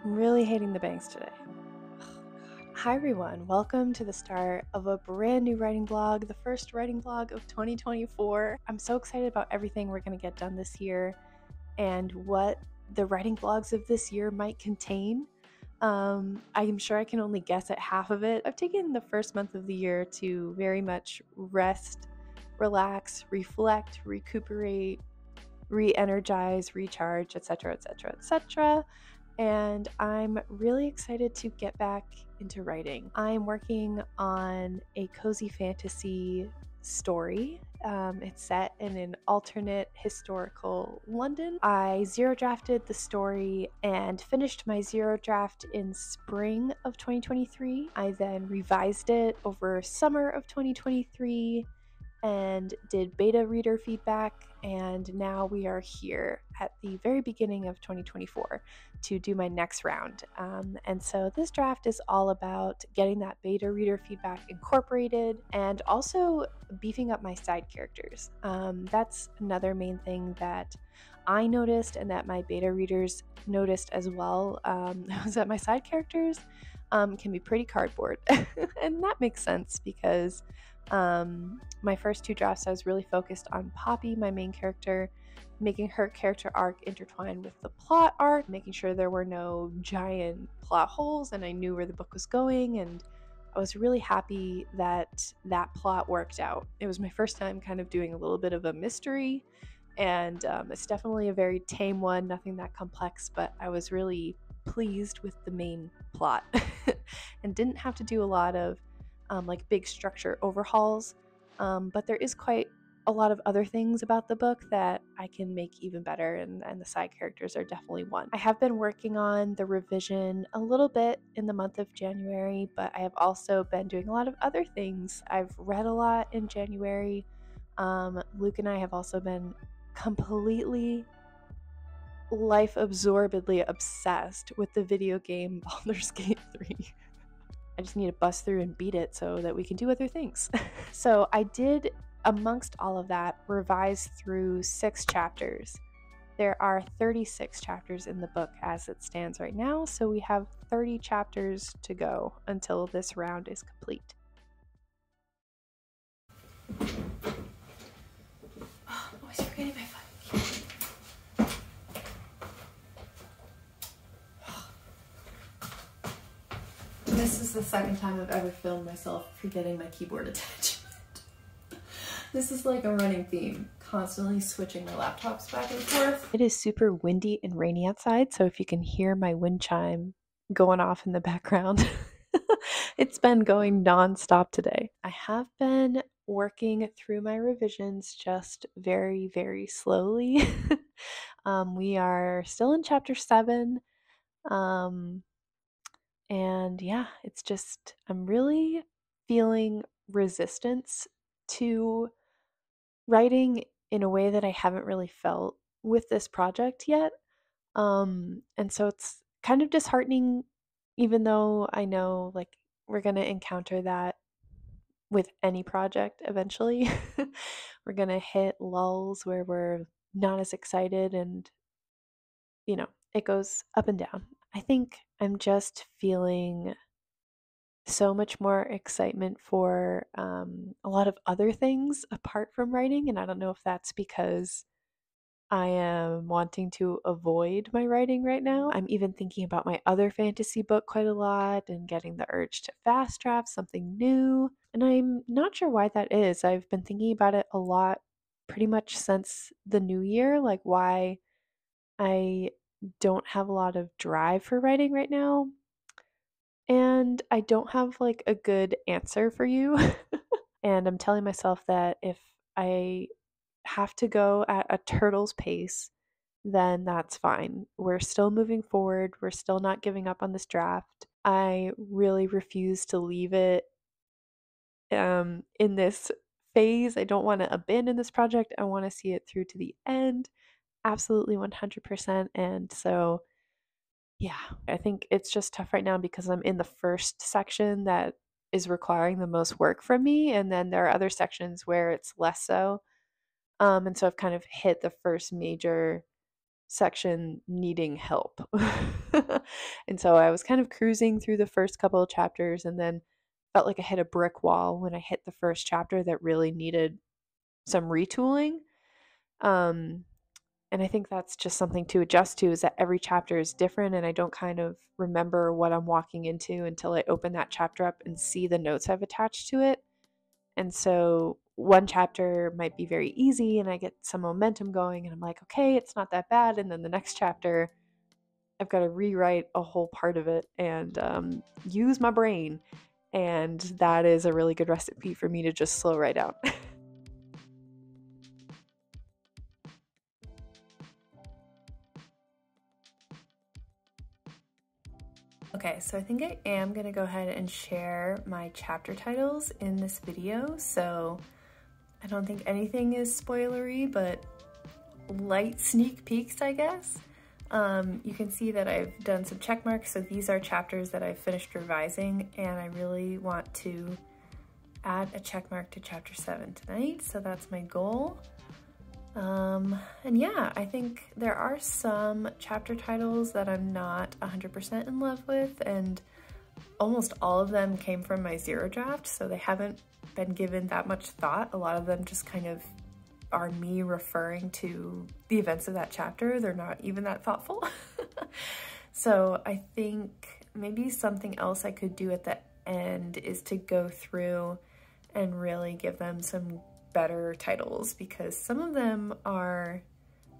I'm really hating the bangs today. Hi everyone, welcome to the start of a brand new writing blog, the first writing blog of 2024. I'm so excited about everything we're going to get done this year and what the writing blogs of this year might contain. I'm sure I can only guess at half of it. I've taken the first month of the year to very much rest, relax, reflect, recuperate, re-energize, recharge, etc., etc., etc. And I'm really excited to get back into writing. I'm working on a cozy fantasy story. It's set in an alternate historical London. I zero drafted the story and finished my zero draft in spring of 2023. I then revised it over summer of 2023 and did beta reader feedback, and now we are here at the very beginning of 2024 to do my next round. And so this draft is all about getting that beta reader feedback incorporated and also beefing up my side characters. That's another main thing that I noticed and that my beta readers noticed as well, was that my side characters can be pretty cardboard. And that makes sense because my first two drafts I was really focused on Poppy, my main character, making her character arc intertwine with the plot arc, making sure there were no giant plot holes and I knew where the book was going, and I was really happy that that plot worked out. It was my first time kind of doing a little bit of a mystery, and it's definitely a very tame one, nothing that complex, but I was really pleased with the main plot and didn't have to do a lot of like big structure overhauls, but there is quite a lot of other things about the book that I can make even better, and the side characters are definitely one. I have been working on the revision a little bit in the month of January, but I have also been doing a lot of other things. I've read a lot in January. Luke and I have also been completely life absorbedly obsessed with the video game Baldur's Gate 3. I just need to bust through and beat it so that we can do other things. So I did, amongst all of that, revise through 6 chapters. There are 36 chapters in the book as it stands right now, so we have 30 chapters to go until this round is complete. Oh, I'm always forgetting my phone. This is the second time I've ever filmed myself forgetting my keyboard attachment. This is like a running theme, constantly switching my laptops back and forth. It is super windy and rainy outside, so if you can hear my wind chime going off in the background, it's been going non-stop today. I have been working through my revisions just very, very slowly. We are still in chapter 7. And yeah, it's just, I'm really feeling resistance to writing in a way that I haven't really felt with this project yet. And so it's kind of disheartening, even though I know like we're going to encounter that with any project eventually. We're going to hit lulls where we're not as excited, and it goes up and down. I think I'm just feeling so much more excitement for a lot of other things apart from writing. And I don't know if that's because I am wanting to avoid my writing right now. I'm even thinking about my other fantasy book quite a lot and getting the urge to fast draft something new. And I'm not sure why that is. I've been thinking about it a lot pretty much since the new year, like why I don't have a lot of drive for writing right now. And I don't have like a good answer for you. And I'm telling myself that if I have to go at a turtle's pace, then that's fine. We're still moving forward. We're still not giving up on this draft. I really refuse to leave it in this phase. I don't want to abandon this project. I want to see it through to the end. Absolutely 100%. And so yeah, I think it's just tough right now because I'm in the first section that is requiring the most work from me, and then there are other sections where it's less so. And so I've kind of hit the first major section needing help. And so I was kind of cruising through the first couple of chapters and then felt like I hit a brick wall when I hit the first chapter that really needed some retooling. And I think that's just something to adjust to, is that every chapter is different and I don't kind of remember what I'm walking into until I open that chapter up and see the notes I've attached to it. And so one chapter might be very easy and I get some momentum going and I'm like, okay, it's not that bad. And then the next chapter, I've got to rewrite a whole part of it and use my brain. And that is a really good recipe for me to just slow right down. Okay, so I think I am going to go ahead and share my chapter titles in this video. So I don't think anything is spoilery, but light sneak peeks, I guess. You can see that I've done some check marks. So these are chapters that I've finished revising, and I really want to add a check mark to chapter 7 tonight. So that's my goal. And yeah, I think there are some chapter titles that I'm not 100% in love with, and almost all of them came from my zero draft, so they haven't been given that much thought. A lot of them just kind of are me referring to the events of that chapter. They're not even that thoughtful. So I think maybe something else I could do at the end is to go through and really give them some better titles, because some of them are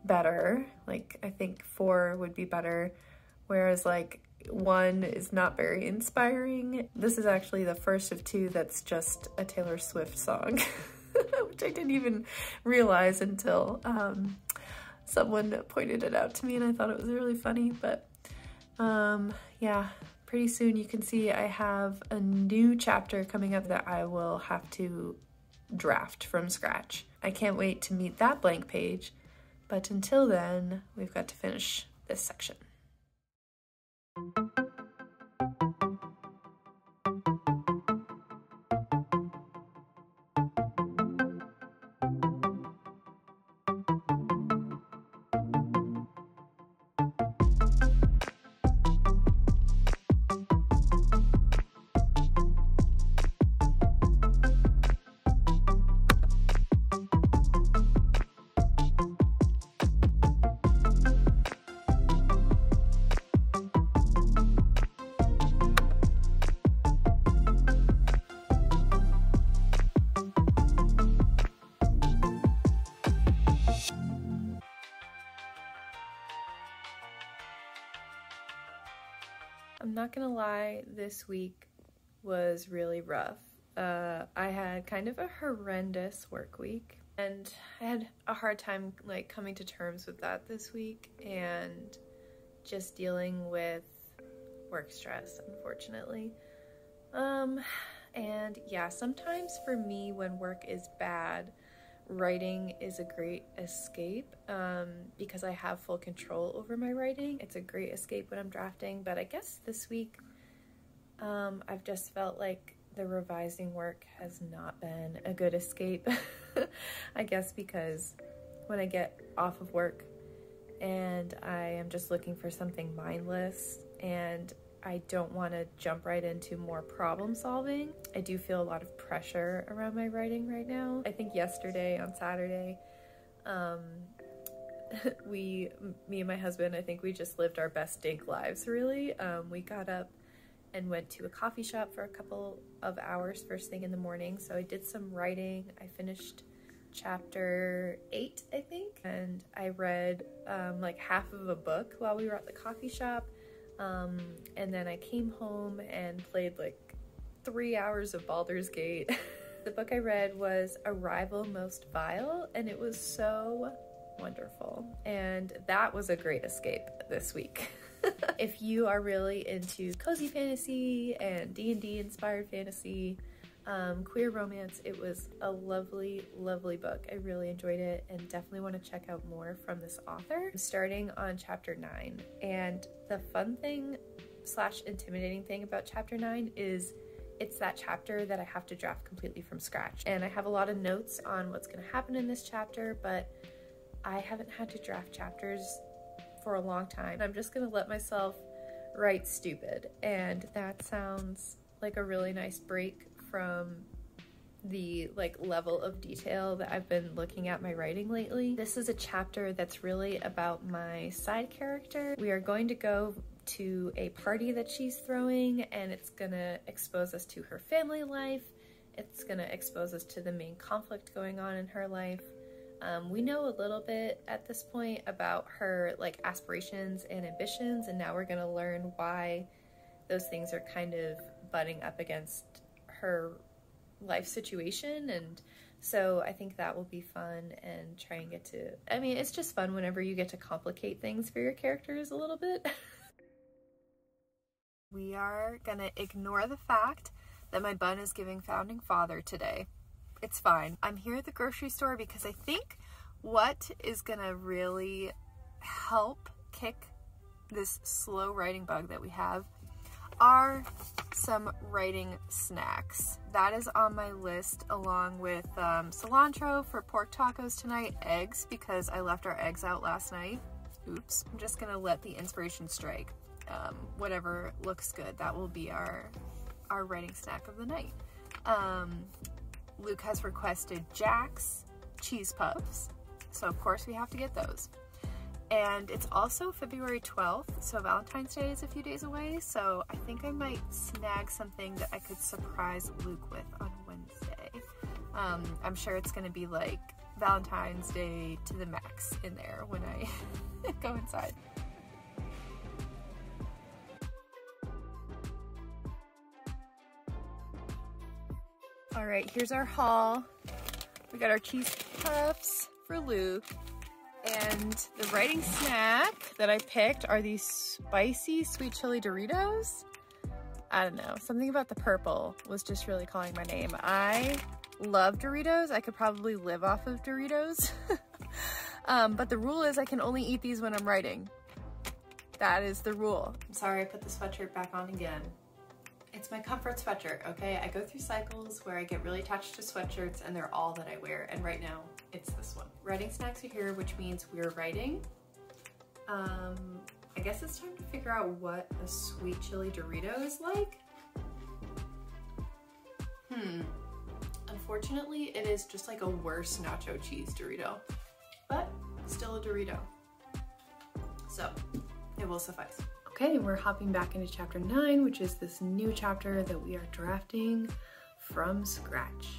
better. Like I think 4 would be better, whereas like 1 is not very inspiring. This is actually the first of 2 that's just a Taylor Swift song, which I didn't even realize until someone pointed it out to me, and I thought it was really funny. But yeah, pretty soon you can see I have a new chapter coming up that I will have to draft from scratch. I can't wait to meet that blank page, but until then, we've got to finish this section. I'm not gonna lie, this week was really rough. I had kind of a horrendous work week, and I had a hard time like coming to terms with that this week and just dealing with work stress, unfortunately. And yeah, sometimes for me when work is bad, writing is a great escape because I have full control over my writing. It's a great escape when I'm drafting, but I guess this week I've just felt like the revising work has not been a good escape. I guess because when I get off of work and I am just looking for something mindless and I don't want to jump right into more problem solving, I do feel a lot of pressure around my writing right now. I think yesterday on Saturday, me and my husband, I think we just lived our best dink lives, really. We got up and went to a coffee shop for a couple of hours first thing in the morning. So I did some writing. I finished chapter 8, I think, and I read like half of a book while we were at the coffee shop. And then I came home and played like 3 hours of Baldur's Gate. The book I read was A Rival Most Vile, and it was so wonderful. And that was a great escape this week. If you are really into cozy fantasy and D&D inspired fantasy, queer romance, it was a lovely, lovely book. I really enjoyed it and definitely want to check out more from this author. I'm starting on chapter 9, and the fun thing / intimidating thing about chapter 9 is it's that chapter that I have to draft completely from scratch. And I have a lot of notes on what's going to happen in this chapter, but I haven't had to draft chapters for a long time. I'm just gonna let myself write stupid, and that sounds like a really nice break from the like level of detail that I've been looking at my writing lately. This is a chapter that's really about my side character. We are going to go to a party that she's throwing, and it's gonna expose us to her family life. It's gonna expose us to the main conflict going on in her life. We know a little bit at this point about her like aspirations and ambitions, and now we're gonna learn why those things are kind of butting up against her life situation. And so I think that will be fun, and try and get to, I mean, it's just fun whenever you get to complicate things for your characters a little bit. We are gonna ignore the fact that my bun is giving founding father today. It's fine. I'm here at the grocery store because I think what is gonna really help kick this slow writing bug that we have are some writing snacks. That is on my list, along with cilantro for pork tacos tonight, eggs because I left our eggs out last night. Oops. I'm just gonna let the inspiration strike. Whatever looks good, that will be our writing snack of the night. Luke has requested Jack's cheese puffs, so of course we have to get those. And it's also February 12th, so Valentine's Day is a few days away, so I think I might snag something that I could surprise Luke with on Wednesday. I'm sure it's gonna be like Valentine's Day to the max in there when I go inside. All right, here's our haul. We got our cheese puffs for Luke, and the writing snack that I picked are these spicy sweet chili Doritos. I don't know, something about the purple was just really calling my name. I love Doritos. I could probably live off of Doritos. But the rule is I can only eat these when I'm writing. That is the rule. I'm sorry I put the sweatshirt back on again. It's my comfort sweatshirt, okay? I go through cycles where I get really attached to sweatshirts and they're all that I wear, and right now it's this one. Writing snacks are here, which means we're writing. I guess it's time to figure out what a sweet chili Dorito is like. Unfortunately, it is just like a worse nacho cheese Dorito, but still a Dorito. So it will suffice. Okay, we're hopping back into chapter 9, which is this new chapter that we are drafting from scratch.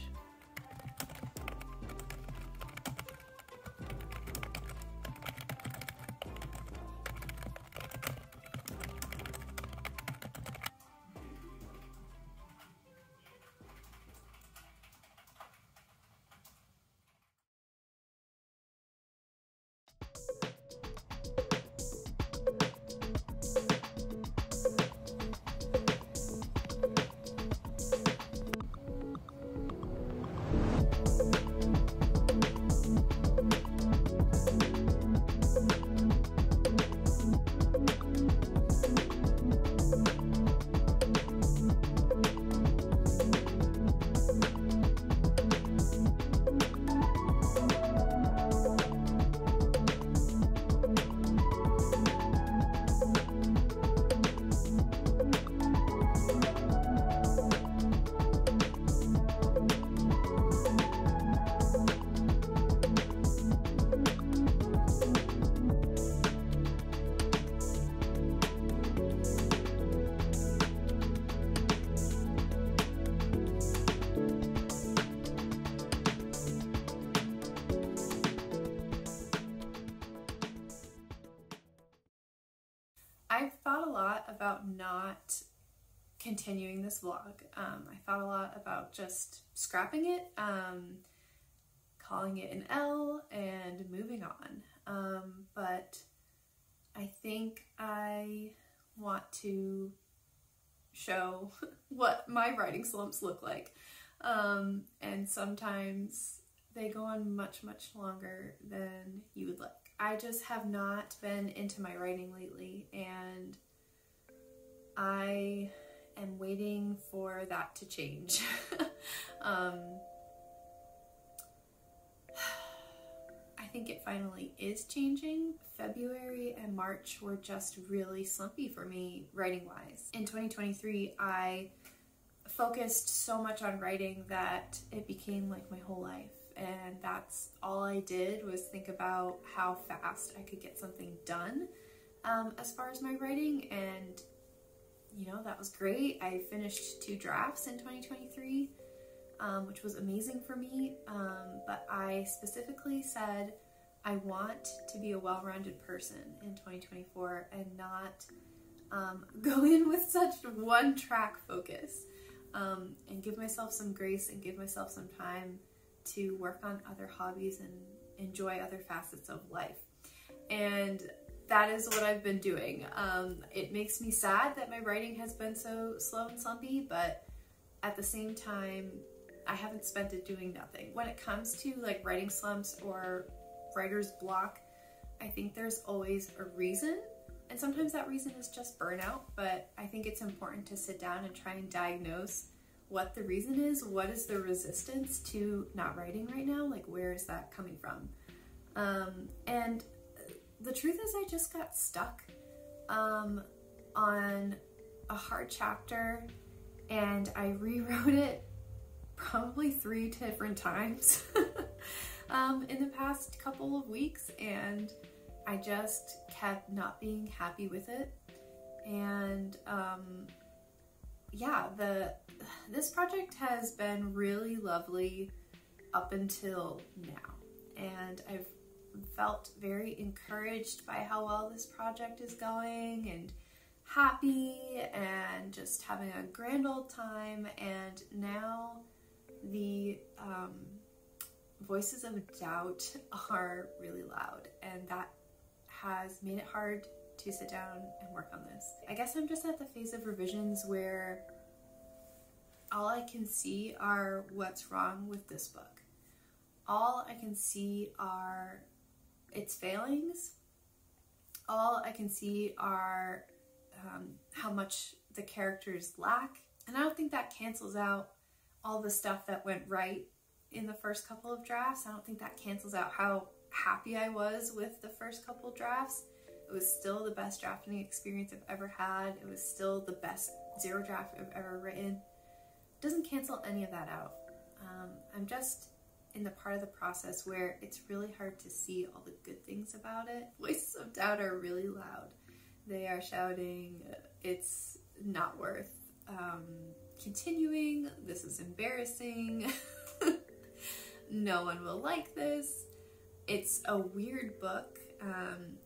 I've thought a lot about not continuing this vlog. I thought a lot about just scrapping it, calling it an L, and moving on. But I think I want to show what my writing slumps look like. And sometimes they go on much, much longer than you would like. I just have not been into my writing lately, and I am waiting for that to change. I think it finally is changing. February and March were just really slumpy for me writing-wise. In 2023, I focused so much on writing that it became like my whole life. And that's all I did, was think about how fast I could get something done as far as my writing. And, you know, that was great. I finished 2 drafts in 2023, which was amazing for me. But I specifically said I want to be a well-rounded person in 2024 and not go in with such one-track focus, and give myself some grace and give myself some time to work on other hobbies and enjoy other facets of life. And that is what I've been doing. It makes me sad that my writing has been so slow and slumpy, but at the same time, I haven't spent it doing nothing. When it comes to like writing slumps or writer's block, I think there's always a reason. And sometimes that reason is just burnout, but I think it's important to sit down and try and diagnose what the reason is. What is the resistance to not writing right now? Like, where is that coming from? And the truth is, I just got stuck on a hard chapter, and I rewrote it probably 3 different times in the past couple of weeks, and I just kept not being happy with it. And yeah, this project has been really lovely up until now, and I've felt very encouraged by how well this project is going, and happy, and just having a grand old time. And now the voices of doubt are really loud, and that has made it hard to sit down and work on this. I guess I'm just at the phase of revisions where all I can see are what's wrong with this book. All I can see are its failings. All I can see are how much the characters lack. And I don't think that cancels out all the stuff that went right in the first couple of drafts. I don't think that cancels out how happy I was with the first couple drafts. It was still the best drafting experience I've ever had. It was still the best 0 draft I've ever written. It doesn't cancel any of that out. I'm just in the part of the process where it's really hard to see all the good things about it. Voices of doubt are really loud. They are shouting, it's not worth continuing, this is embarrassing, no one will like this. It's a weird book.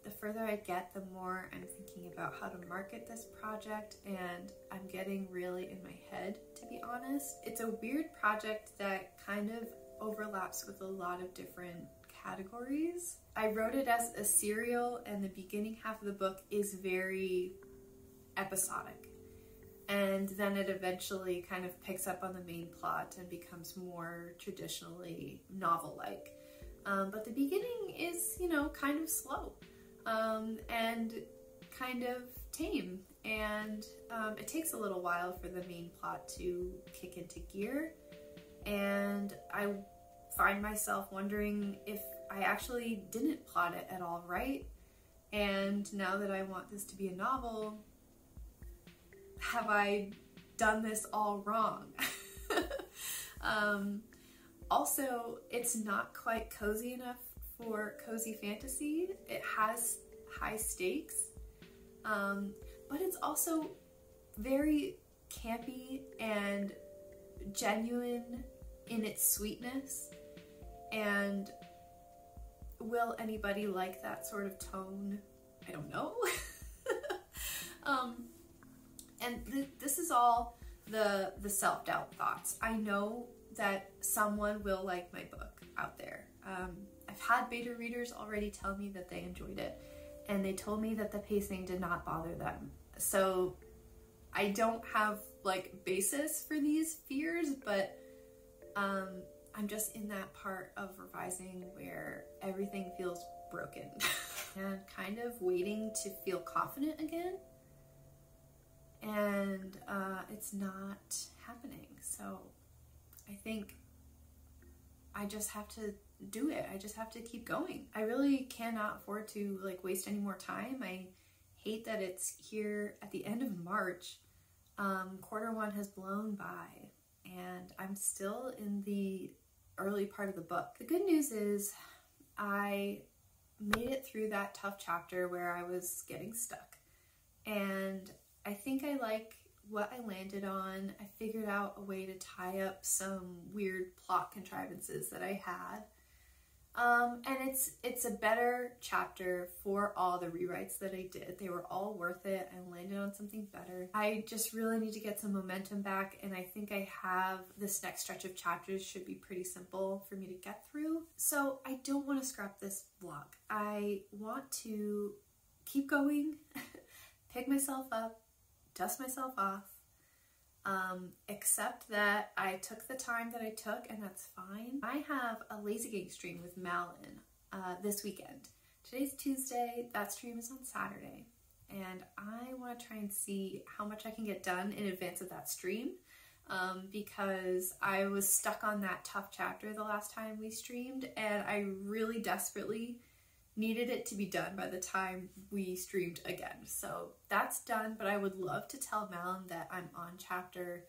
The further I get, the more I'm thinking about how to market this project, and I'm getting really in my head, to be honest. It's a weird project that kind of overlaps with a lot of different categories. I wrote it as a serial, and the beginning half of the book is very episodic. And then it eventually kind of picks up on the main plot and becomes more traditionally novel-like. But the beginning is, you know, kind of slow and kind of tame. And it takes a little while for the main plot to kick into gear. And I find myself wondering if I actually didn't plot it at all right. And now that I want this to be a novel, have I done this all wrong? Also, it's not quite cozy enough for cozy fantasy. It has high stakes, but it's also very campy and genuine in its sweetness. And will anybody like that sort of tone? I don't know. And this is all the self-doubt thoughts. I know that someone will like my book out there. I've had beta readers already tell me that they enjoyed it, and they told me that the pacing did not bother them. So I don't have like basis for these fears, but I'm just in that part of revising where everything feels broken and kind of waiting to feel confident again. And it's not happening. So I think I just have to do it. I just have to keep going. I really cannot afford to like waste any more time. I hate that it's here at the end of March. Quarter one has blown by and I'm still in the early part of the book. The good news is I made it through that tough chapter where I was getting stuck, and I think I like what I landed on. I figured out a way to tie up some weird plot contrivances that I had. And it's a better chapter for all the rewrites that I did. They were all worth it. I landed on something better. I just really need to get some momentum back, and I think I have this next stretch of chapters should be pretty simple for me to get through. So I don't want to scrap this vlog. I want to keep going, pick myself up, dust myself off, accept that I took the time that I took, and that's fine. I have a Lazy Gang stream with Malin this weekend. Today's Tuesday, that stream is on Saturday, and I want to try and see how much I can get done in advance of that stream, because I was stuck on that tough chapter the last time we streamed, and I really desperately needed it to be done by the time we streamed again. So that's done, but I would love to tell Malin that I'm on chapter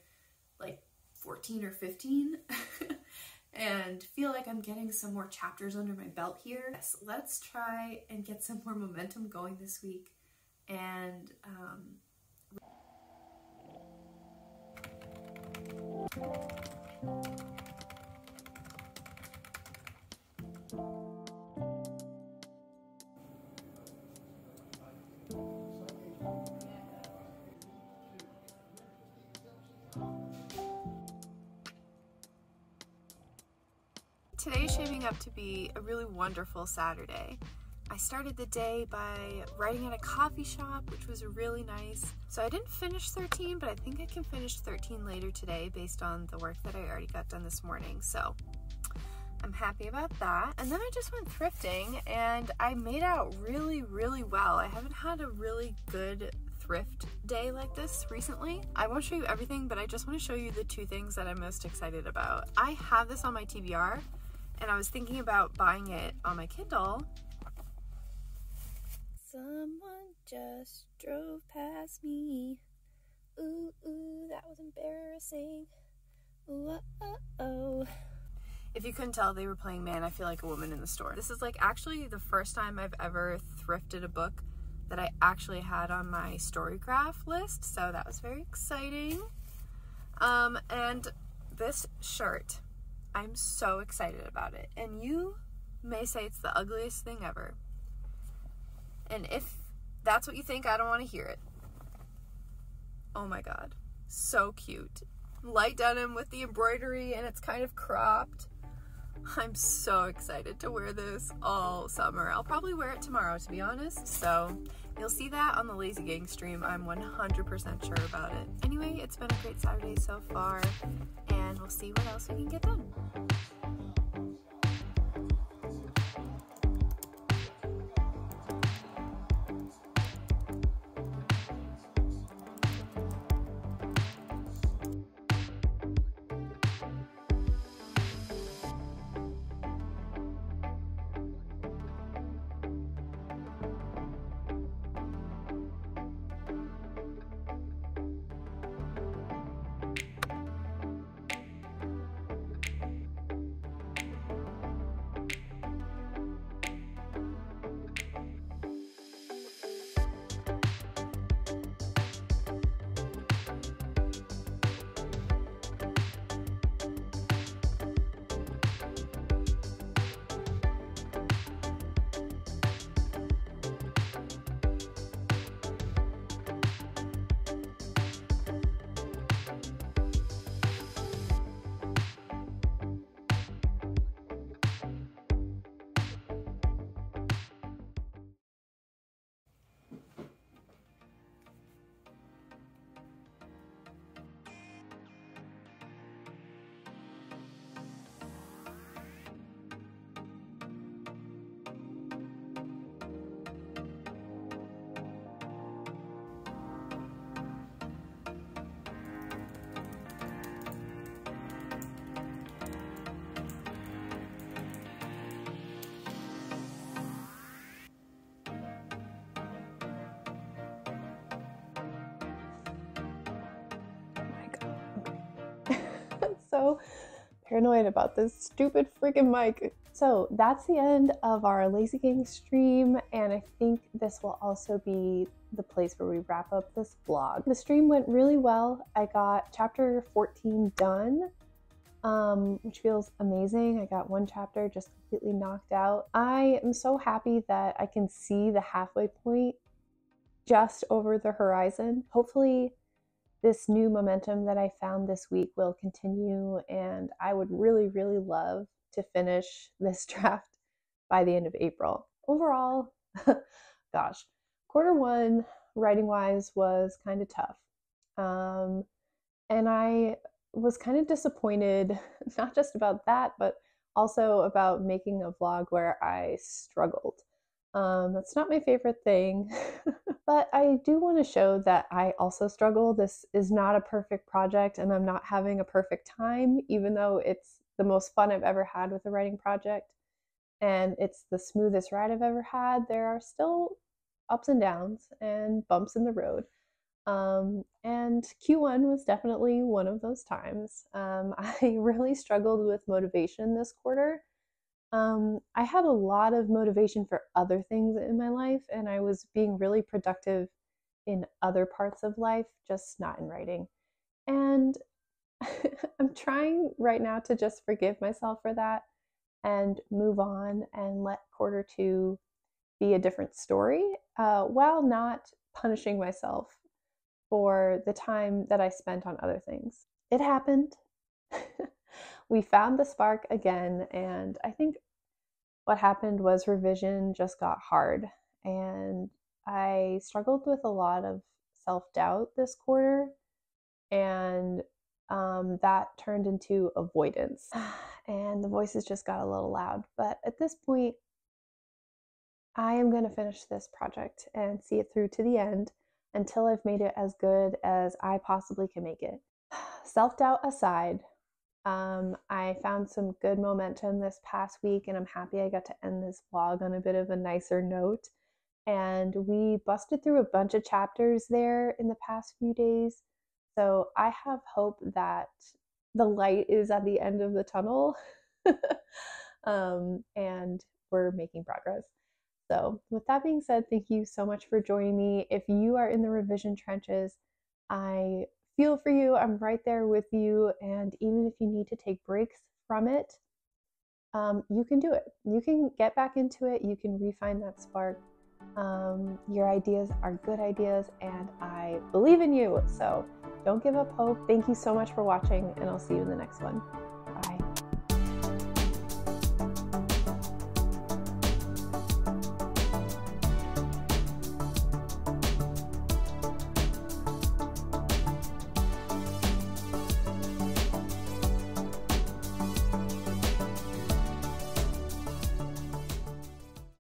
like 14 or 15 and feel like I'm getting some more chapters under my belt here. Yes, let's try and get some more momentum going this week. And today's shaping up to be a really wonderful Saturday. I started the day by writing at a coffee shop, which was really nice. So I didn't finish 13, but I think I can finish 13 later today based on the work that I already got done this morning. So I'm happy about that. And then I just went thrifting and I made out really, really well. I haven't had a really good thrift day like this recently. I won't show you everything, but I just want to show you the two things that I'm most excited about. I have this on my TBR, and I was thinking about buying it on my Kindle. Someone just drove past me. Ooh, ooh, that was embarrassing. Ooh, oh. If you couldn't tell, they were playing Man, I Feel Like a Woman in the store. This is like actually the first time I've ever thrifted a book that I actually had on my Storygraph list, so that was very exciting. And this shirt, I'm so excited about it. And you may say it's the ugliest thing ever. And if that's what you think, I don't want to hear it. Oh my god. So cute. Light denim with the embroidery, and it's kind of cropped. I'm so excited to wear this all summer. I'll probably wear it tomorrow, to be honest. So you'll see that on the Lazy Gang stream. I'm 100% sure about it. Anyway, it's been a great Saturday so far, and we'll see what else we can get done. so paranoid about this stupid freaking mic. So that's the end of our Lazy Gang stream, and I think this will also be the place where we wrap up this vlog. The stream went really well. I got chapter 14 done, which feels amazing. I got one chapter just completely knocked out. I am so happy that I can see the halfway point just over the horizon. Hopefully this new momentum that I found this week will continue, and I would really, really love to finish this draft by the end of April. Overall, gosh, quarter one, writing-wise, was kind of tough. And I was kind of disappointed, not just about that, but also about making a vlog where I struggled. That's not my favorite thing, but I do want to show that I also struggle. This is not a perfect project, and I'm not having a perfect time, even though it's the most fun I've ever had with a writing project, and it's the smoothest ride I've ever had. There are still ups and downs and bumps in the road. And Q1 was definitely one of those times. I really struggled with motivation this quarter. I had a lot of motivation for other things in my life, and I was being really productive in other parts of life, just not in writing. And I'm trying right now to just forgive myself for that and move on and let quarter two be a different story, while not punishing myself for the time that I spent on other things. It happened. We found the spark again, and I think what happened was revision just got hard, and I struggled with a lot of self-doubt this quarter, and that turned into avoidance, and the voices just got a little loud. But at this point, I am going to finish this project and see it through to the end until I've made it as good as I possibly can make it. Self-doubt aside, I found some good momentum this past week, and I'm happy I got to end this vlog on a bit of a nicer note. And we busted through a bunch of chapters there in the past few days. So I have hope that the light is at the end of the tunnel, and we're making progress. So with that being said, thank you so much for joining me. If you are in the revision trenches, I feel for you. I'm right there with you. And even if you need to take breaks from it, you can do it. You can get back into it. You can refine that spark. Your ideas are good ideas, and I believe in you. So don't give up hope. Thank you so much for watching, and I'll see you in the next one.